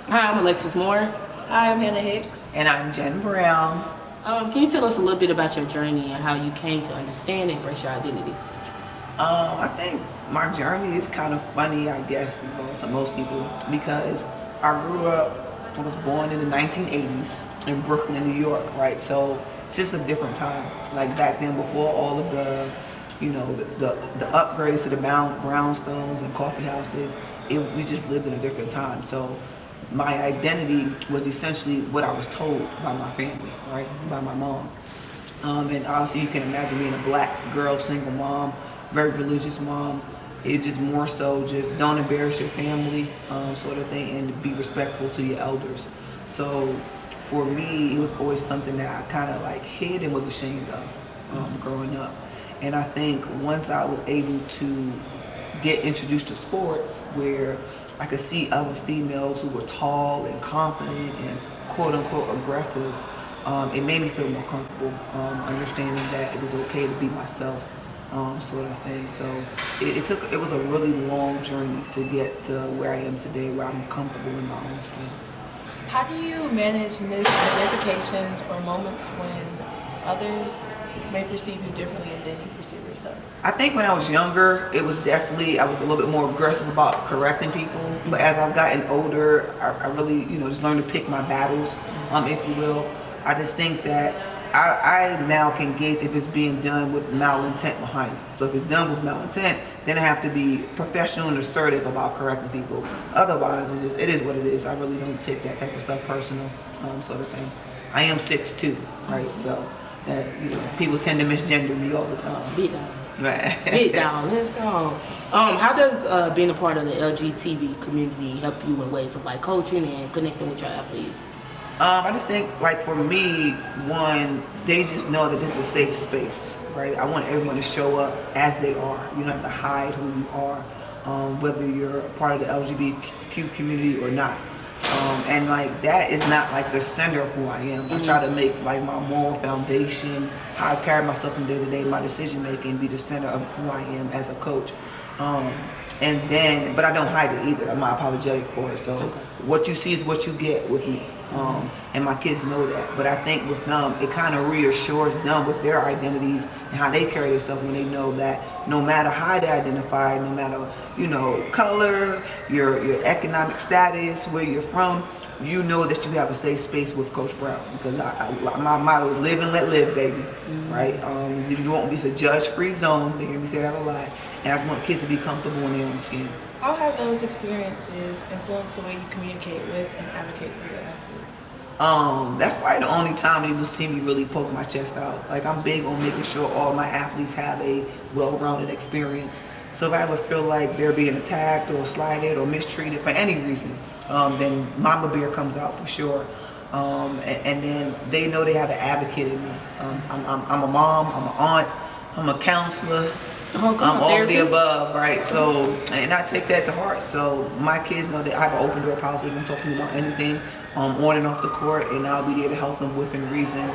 Hi, I'm Alexis Moore. Hi, I'm Hannah Hicks. And I'm Jen Brown. Can you tell us a little bit about your journey and how you came to understand and embrace your identity? I think my journey is kind of funny, I guess, to most people because I was born in the 1980s in Brooklyn, New York, right? So it's just a different time. Like back then, before all of the, the upgrades to the brownstones and coffee houses, we just lived in a different time. So my identity was essentially what I was told by my family, right? By my mom. And obviously you can imagine being a black girl, single mom, very religious mom. It just more so just don't embarrass your family, sort of thing, and be respectful to your elders. So for me, it was always something that I kind of like hid and was ashamed of growing up. And I think once I was able to get introduced to sports where I could see other females who were tall and confident and quote unquote aggressive, it made me feel more comfortable, understanding that it was okay to be myself, sort of thing. So it was a really long journey to get to where I am today, where I'm comfortable in my own skin. How do you manage misidentifications or moments when others may perceive you differently than you perceive yourself? I think when I was younger, it was definitely, I was a little bit more aggressive about correcting people. But as I've gotten older, I really, just learned to pick my battles, if you will. I just think that I now can gauge if it's being done with malintent behind it. So if it's done with malintent, then I have to be professional and assertive about correcting people. Otherwise, it is what it is. I really don't take that type of stuff personal, sort of thing. I am 6'2", right? So that people tend to misgender me all the time. Beat down. Right. Beat down. Let's go. How does being a part of the LGBT community help you in ways of like coaching and connecting with your athletes? I just think, like, for me, one, they just know that this is a safe space, right? I want everyone to show up as they are. You don't have to hide who you are, whether you're a part of the LGBTQ community or not. And, like, that is not, like, the center of who I am. I try to make, like, my moral foundation, how I carry myself from day to day, my decision-making be the center of who I am as a coach. But I don't hide it either. I'm not apologetic for it. So what you see is what you get with me. And my kids know that. But I think with them, it kind of reassures them with their identities and how they carry themselves when they know that no matter how they identify, no matter, color, your economic status, where you're from, you know that you have a safe space with Coach Brown. Because my motto is live and let live, baby. Right? You won't be a judge-free zone. They hear me say that a lot. And I just want kids to be comfortable in their own skin. How have those experiences influenced the way you communicate with and advocate for your athletes? That's probably the only time you will see me really poke my chest out. Like, I'm big on making sure all my athletes have a well-rounded experience. So if I ever feel like they're being attacked or slighted or mistreated for any reason, then Mama Bear comes out for sure. And then they know they have an advocate in me. I'm a mom, I'm an aunt, I'm a counselor. I'm all of the above, right? So, and I take that to heart. So my kids know that I have an open door policy. They can talk to me about anything on and off the court, and I'll be there to help them within reason.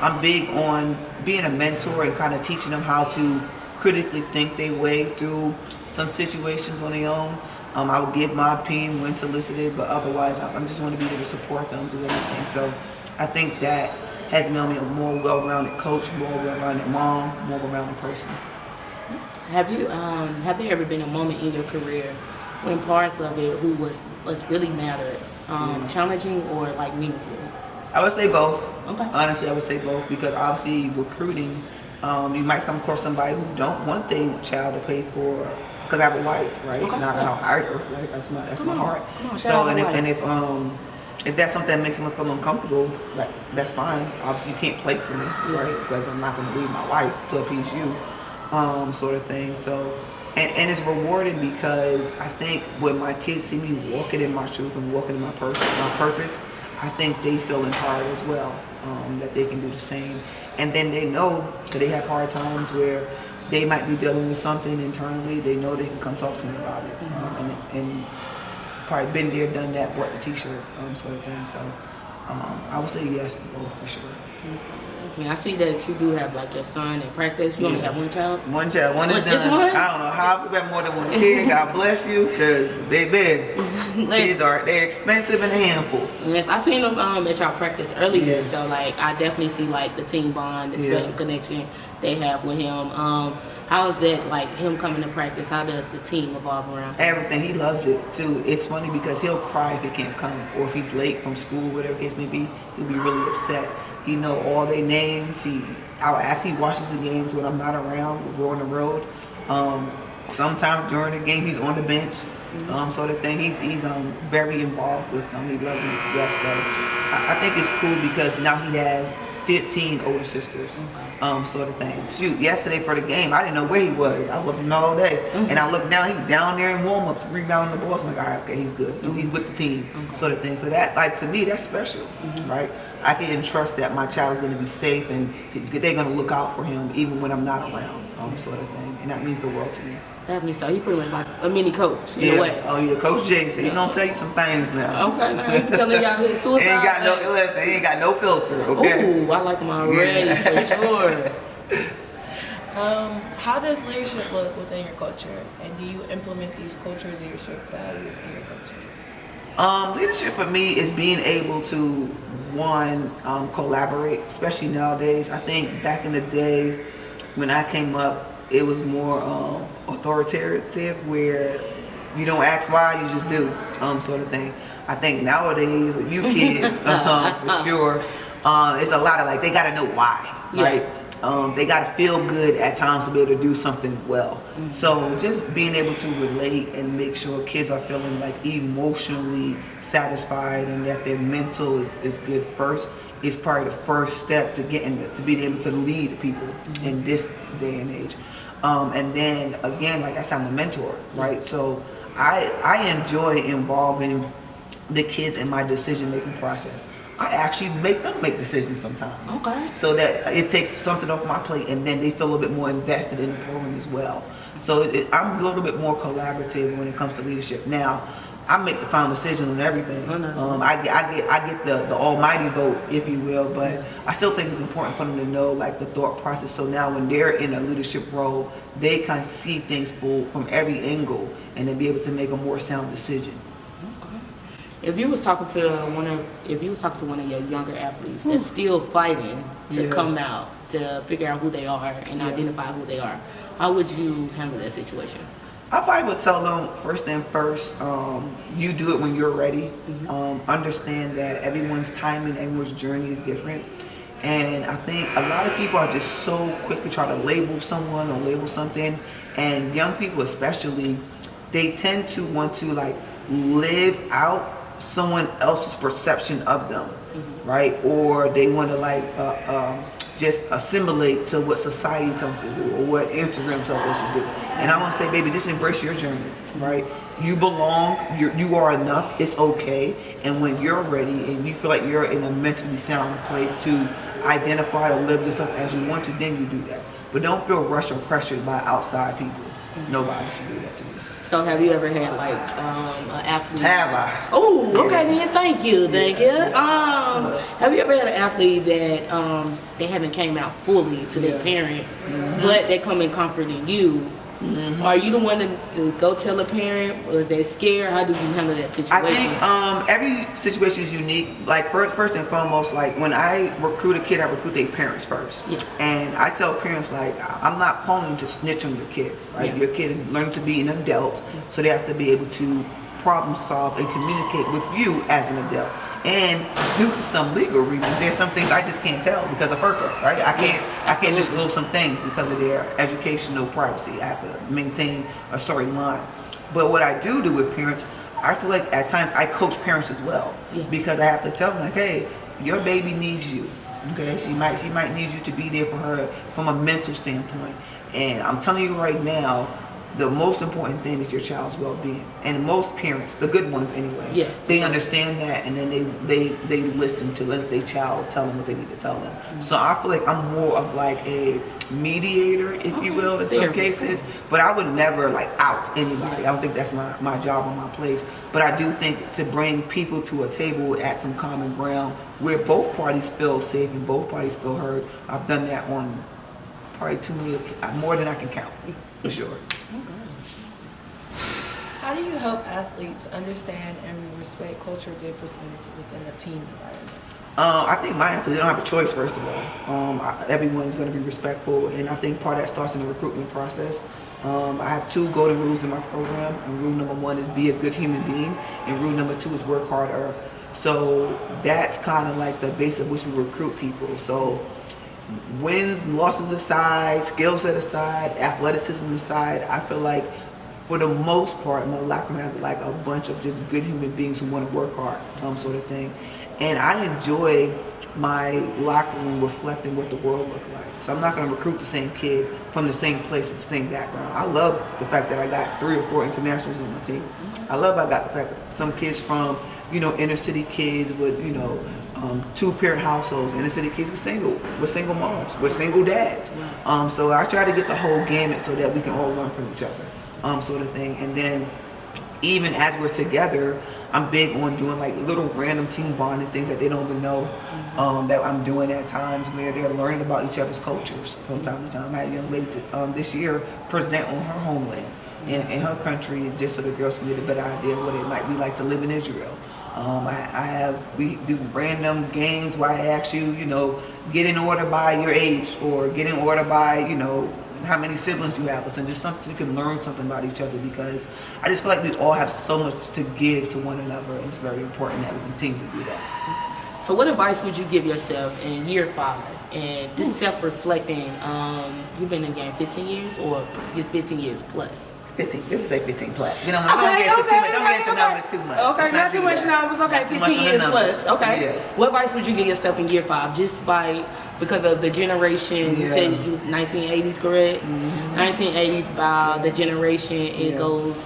I'm big on being a mentor and kind of teaching them how to critically think their way through some situations on their own. I would give my opinion when solicited, but otherwise I just want to be there to support them through everything. So I think that has made me a more well-rounded coach, more well-rounded mom, more well-rounded person. Have there ever been a moment in your career when parts of it what's really mattered, challenging or like meaningful? I would say both. Okay. Honestly, I would say both because obviously recruiting, you might come across somebody who don't want their child to pay for, because I have a wife, right? Okay. Not I don't hire her. Like that's my heart. Come on, so if that's something that makes them feel uncomfortable, like that's fine. Obviously, you can't play for me, right? Because I'm not going to leave my wife to appease you. Sort of thing. So, and it's rewarding because I think when my kids see me walking in my truth and walking in my purpose, I think they feel empowered as well, that they can do the same. And then they know that they have hard times where they might be dealing with something internally. They know they can come talk to me about it, and probably been there, done that, bought the T-shirt, sort of thing. So, I would say yes to both for sure. Definitely. I see that you do have like your son in practice. You only have one child. One child, one is What, just done. one? I don't know how people have more than one kid. God bless you, because they big. Kids they're expensive and a handful. Yes, I seen them at y'all practice earlier. Yeah. So like, I definitely see like the team bond, the special connection they have with him. How is that like him coming to practice? How does the team evolve around him? Everything. He loves it too. It's funny because he'll cry if he can't come, or if he's late from school, whatever the case may be. He'll be really upset. He know all their names. I'll actually watches the games when I'm not around. We're on the road. Sometimes during the game, he's on the bench. Sort of thing. He's very involved with them. He loves them to death. So I think it's cool because now he has 15 older sisters, sort of thing. Shoot, yesterday for the game, I didn't know where he was. I looked him all day, and I looked down. He's down there in warm-ups, rebounding the balls. I'm like, all right, okay, he's good. He's with the team, sort of thing. So that, like, to me, that's special, right? I can entrust that my child is going to be safe, and they're going to look out for him even when I'm not around, sort of thing. And that means the world to me. Definitely. So he pretty much like a mini coach in a way. Oh yeah, Coach J said he's gonna tell you some things now. Okay, now he telling y'all his suicide. He ain't got no filter. Okay. Ooh, I like him already for sure. How does leadership look within your culture, and do you implement these cultural leadership values in your culture? Leadership for me is being able to collaborate, especially nowadays. I think back in the day when I came up, it was more authoritative, where you don't ask why, you just do, sort of thing. I think nowadays with you kids, for sure, it's a lot of like they gotta know why, right? They gotta feel good at times to be able to do something well. So just being able to relate and make sure kids are feeling like emotionally satisfied and that their mental is good first is probably the first step to getting to being able to lead people in this day and age. And then again, like I said, I'm a mentor, right? So I enjoy involving the kids in my decision-making process. I actually make them make decisions sometimes. Okay. So that it takes something off my plate, and then they feel a little bit more invested in the program as well. So I'm a little bit more collaborative when it comes to leadership. Now, I make the final decision on everything. I get the almighty vote, if you will, but I still think it's important for them to know like the thought process. So now when they're in a leadership role, they kind of see things from every angle, and then be able to make a more sound decision. If you was talking to one of your younger athletes that's still fighting to come out, to figure out who they are and identify who they are, how would you handle that situation? I probably would tell them first, you do it when you're ready. Understand that everyone's timing, everyone's journey is different. And I think a lot of people are just so quick to try to label someone or label something. And young people especially, they tend to want to like live out someone else's perception of them, right? Or they want to like just assimilate to what society tells them to do or what Instagram tells us to do. And I want to say, baby, just embrace your journey, right? You belong, you are enough, it's okay. And when you're ready and you feel like you're in a mentally sound place to identify or live yourself as you want to, then you do that. But don't feel rushed or pressured by outside people. Nobody should do that to you. So have you ever had like an athlete? Have I? Oh, okay then. Thank you. Have you ever had an athlete that they haven't came out fully to their parent, but they come in comforting you? Are you the one to go tell a parent? Was they scared? How do you handle that situation? I think every situation is unique. Like first and foremost, like when I recruit a kid, I recruit their parents first. And I tell parents like, I'm not calling you to snitch on your kid. Right? Your kid is learning to be an adult, so they have to be able to problem solve and communicate with you as an adult. And due to some legal reasons, there's some things I just can't tell because of FERPA, right? I can't disclose some things because of their educational privacy. I have to maintain a certain line. But what I do with parents, I feel like at times I coach parents as well, because I have to tell them like, hey, your baby needs you. Okay, she might need you to be there for her from a mental standpoint. And I'm telling you right now, the most important thing is your child's well-being, and most parents, the good ones anyway, they understand that, and then they listen to let their child tell them what they need to tell them. So I feel like I'm more of like a mediator, if you will, in some cases, but I would never like out anybody. I don't think that's my job or my place, but I do think to bring people to a table at some common ground where both parties feel safe and both parties feel heard. I've done that on probably too many, more than I can count, for sure. How do you help athletes understand and respect cultural differences within a team environment? I think my athletes, they don't have a choice, first of all. Everyone's going to be respectful, and I think part of that starts in the recruitment process. I have 2 golden rules in my program, and rule number 1 is be a good human being, and rule number 2 is work harder. So that's kind of like the base of which we recruit people. So wins, losses aside, skill set aside, athleticism aside, I feel like for the most part, my locker room has like a bunch of just good human beings who want to work hard, sort of thing. And I enjoy my locker room reflecting what the world looks like. So I'm not going to recruit the same kid from the same place with the same background. I love the fact that I got 3 or 4 internationals on my team. I got the fact that some kids from, inner city kids with, 2-parent households, inner city kids with single moms, with single dads. So I try to get the whole gamut so that we can all learn from each other, sort of thing. And then even as we're together, I'm big on doing like little random team bonding things that they don't even know that I'm doing at times where they're learning about each other's cultures from time to time. I had a young lady this year present on her homeland in her country, just so the girls can get a better idea of what it might be like to live in Israel. We do random games where I ask you, get in order by your age, or get in order by, how many siblings you have, and just something so you can learn something about each other, because I just feel like we all have so much to give to one another, and it's very important that we continue to do that. So what advice would you give yourself in year 5? And this self-reflecting, you've been in the game 15 years or 15 years plus? 15. This is a 15 plus. Don't get into numbers too much. Okay, not too much numbers. Okay, 15 years plus. Okay. Yes. What advice would you give yourself in year 5? Just because of the generation, you said it was 1980s, correct? 1980s, by the generation, it goes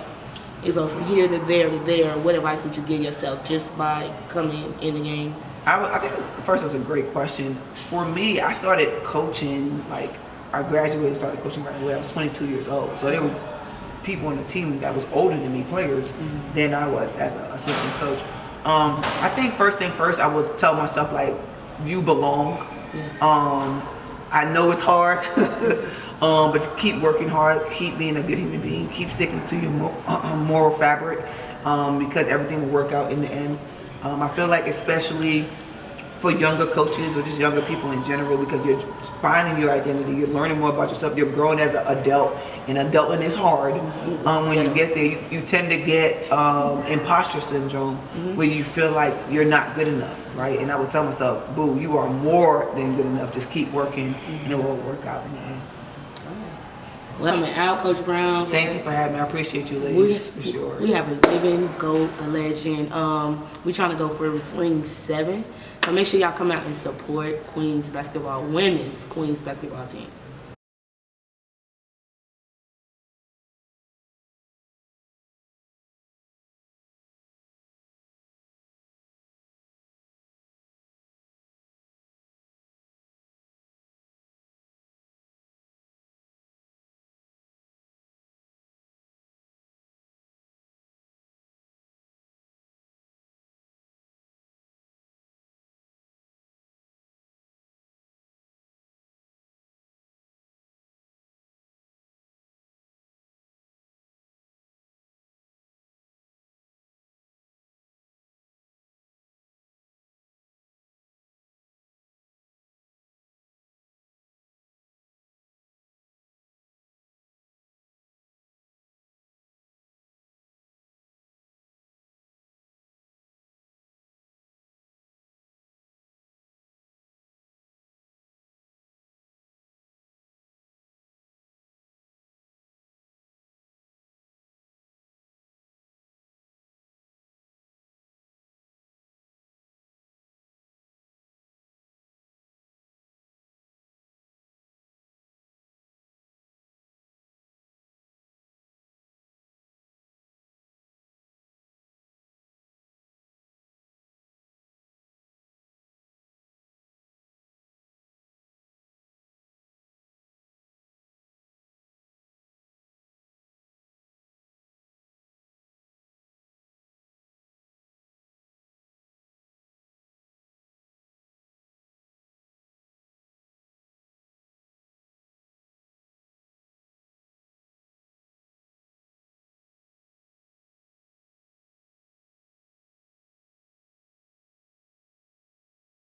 from here to there to there. What advice would you give yourself just by coming in the game? I think first it was a great question. For me, I started coaching, I graduated, started coaching right away. I was 22 years old. So there was people on the team that was older than me, players, than I was as an assistant coach. I think first thing first, I would tell myself, you belong. Yes. I know it's hard, but keep working hard, keep being a good human being, keep sticking to your moral fabric, because everything will work out in the end. I feel like especially for younger coaches or just younger people in general, because you're finding your identity, you're learning more about yourself, you're growing as an adult, and adulting is hard. When you get there, you tend to get imposter syndrome, where you feel like you're not good enough, right? And I would tell myself, boo, you are more than good enough, just keep working, and it will work out in the end. Well, I'm out, Coach Brown. Thank you for having me. I appreciate you, ladies, for sure. We have a living GOAT, a legend. We're trying to go for Queens 7. So make sure y'all come out and support women's basketball team.